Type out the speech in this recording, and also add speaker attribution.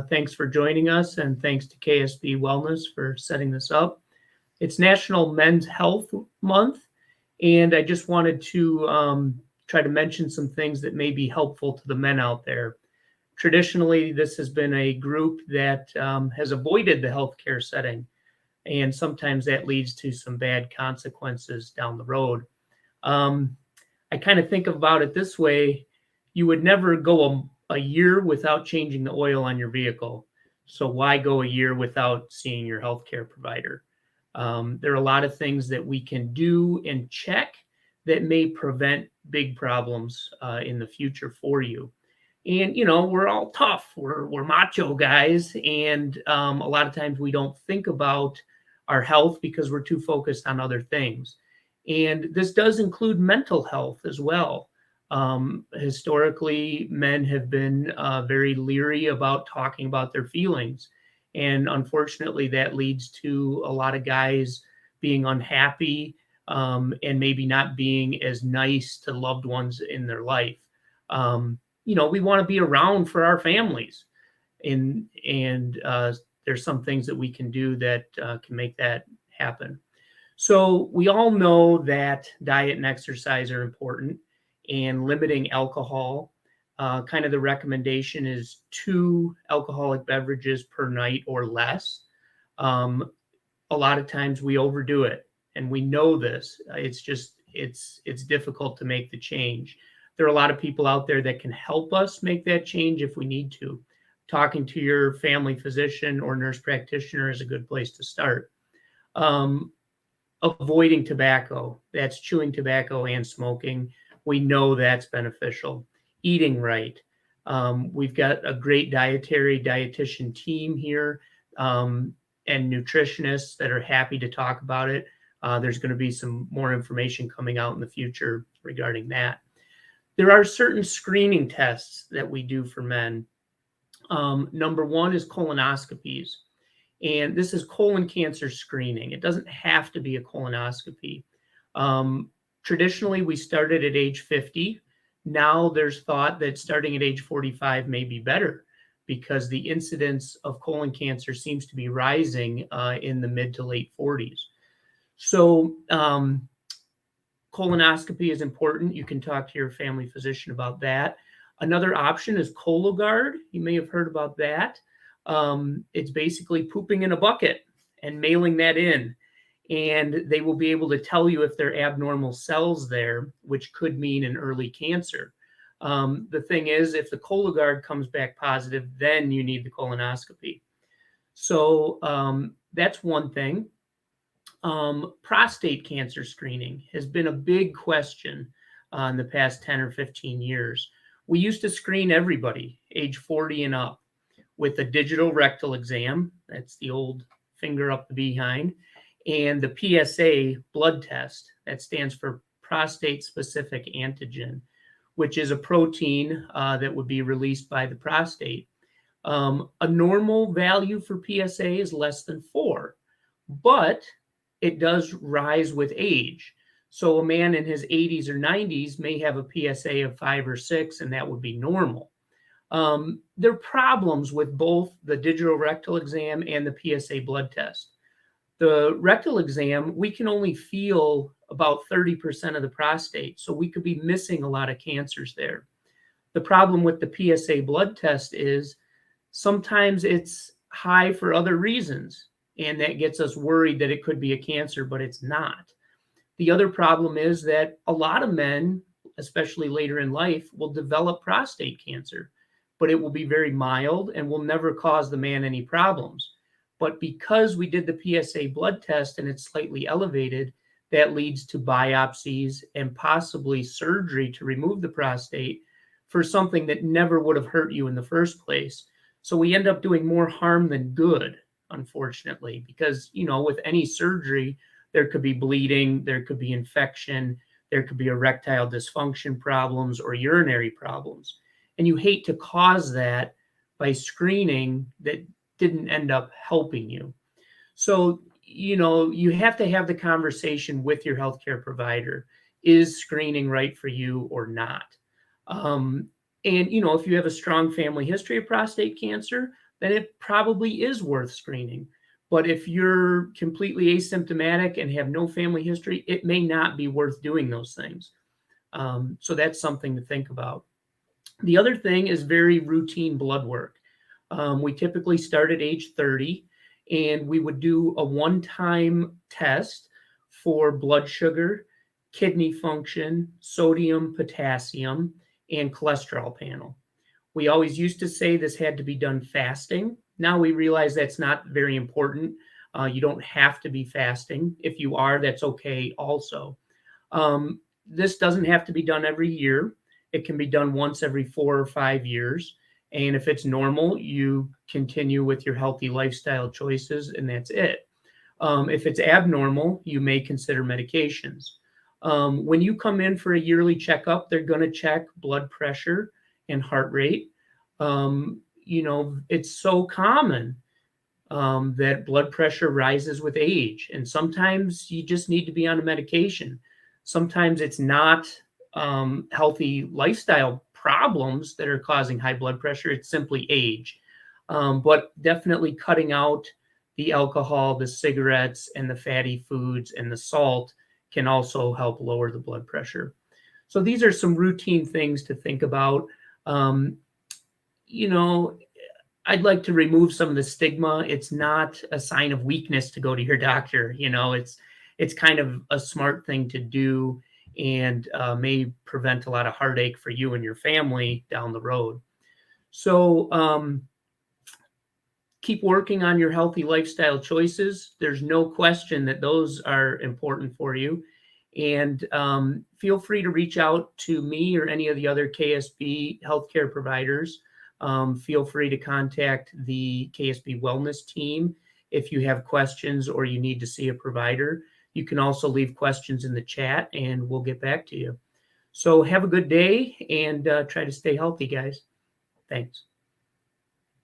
Speaker 1: Thanks for joining us, and thanks to KSB Wellness for setting this up. It's National Men's Health Month, and I just wanted to try to mention some things that may be helpful to the men out there. Traditionally, this has been a group that has avoided the healthcare setting, and sometimes that leads to some bad consequences down the road. I kind of think about it this way. You would never go a year without changing the oil on your vehicle. So why go a year without seeing your healthcare provider? There are a lot of things that we can do and check that may prevent big problems in the future for you. And, we're all tough. We're macho guys. And a lot of times we don't think about our health because we're too focused on other things. And this does include mental health as well. Historically, men have been very leery about talking about their feelings. And unfortunately, that leads to a lot of guys being unhappy and maybe not being as nice to loved ones in their life. We want to be around for our families. And there's some things that we can do that can make that happen. So we all know that diet and exercise are important, and limiting alcohol. Kind of the recommendation is 2 alcoholic beverages per night or less. A lot of times we overdo it, and we know this. It's difficult to make the change. There are a lot of people out there that can help us make that change if we need to. Talking to your family physician or nurse practitioner is a good place to start. Avoiding tobacco, that's chewing tobacco and smoking. We know that's beneficial. Eating right. We've got a great dietitian team here and nutritionists that are happy to talk about it. There's going to be some more information coming out in the future regarding that. There are certain screening tests that we do for men. Number 1 is colonoscopies. And this is colon cancer screening. It doesn't have to be a colonoscopy. Traditionally, we started at age 50. Now there's thought that starting at age 45 may be better because the incidence of colon cancer seems to be rising in the mid to late 40s. So colonoscopy is important. You can talk to your family physician about that. Another option is Cologuard. You may have heard about that. It's basically pooping in a bucket and mailing that in. And they will be able to tell you if there are abnormal cells there, which could mean an early cancer. The thing is, if the Cologuard comes back positive, then you need the colonoscopy. So that's one thing. Prostate cancer screening has been a big question in the past 10 or 15 years. We used to screen everybody age 40 and up with a digital rectal exam. That's the old finger up the behind. And the PSA blood test, that stands for prostate-specific antigen, which is a protein that would be released by the prostate. A normal value for PSA is less than 4, but it does rise with age. So a man in his 80s or 90s may have a PSA of 5 or 6, and that would be normal. There are problems with both the digital rectal exam and the PSA blood test. The rectal exam, we can only feel about 30% of the prostate, so we could be missing a lot of cancers there. The problem with the PSA blood test is sometimes it's high for other reasons, and that gets us worried that it could be a cancer, but it's not. The other problem is that a lot of men, especially later in life, will develop prostate cancer, but it will be very mild and will never cause the man any problems. But because we did the PSA blood test and it's slightly elevated, that leads to biopsies and possibly surgery to remove the prostate for something that never would have hurt you in the first place. So we end up doing more harm than good, unfortunately, because, with any surgery, there could be bleeding, there could be infection, there could be erectile dysfunction problems or urinary problems. And you hate to cause that by screening that didn't end up helping you. So, you have to have the conversation with your healthcare provider. Is screening right for you or not? And, if you have a strong family history of prostate cancer, then it probably is worth screening. But if you're completely asymptomatic and have no family history, it may not be worth doing those things. So that's something to think about. The other thing is very routine blood work. We typically start at age 30, and we would do a one-time test for blood sugar, kidney function, sodium, potassium, and cholesterol panel. We always used to say this had to be done fasting. Now we realize that's not very important. You don't have to be fasting. If you are, that's okay also. This doesn't have to be done every year. It can be done once every 4 or 5 years. And if it's normal, you continue with your healthy lifestyle choices, and that's it. If it's abnormal, you may consider medications. When you come in for a yearly checkup, they're going to check blood pressure and heart rate. It's so common that blood pressure rises with age, and sometimes you just need to be on a medication. Sometimes it's not healthy lifestyle problems that are causing high blood pressure. It's simply age. But definitely cutting out the alcohol, the cigarettes, and the fatty foods and the salt can also help lower the blood pressure. So these are some routine things to think about. Um, I'd like to remove some of the stigma. It's not a sign of weakness to go to your doctor. It's kind of a smart thing to do, and may prevent a lot of heartache for you and your family down the road. So keep working on your healthy lifestyle choices. There's no question that those are important for you. And feel free to reach out to me or any of the other KSB healthcare providers. Feel free to contact the KSB Wellness team if you have questions or you need to see a provider. You can also leave questions in the chat and we'll get back to you. So have a good day and try to stay healthy, guys. Thanks.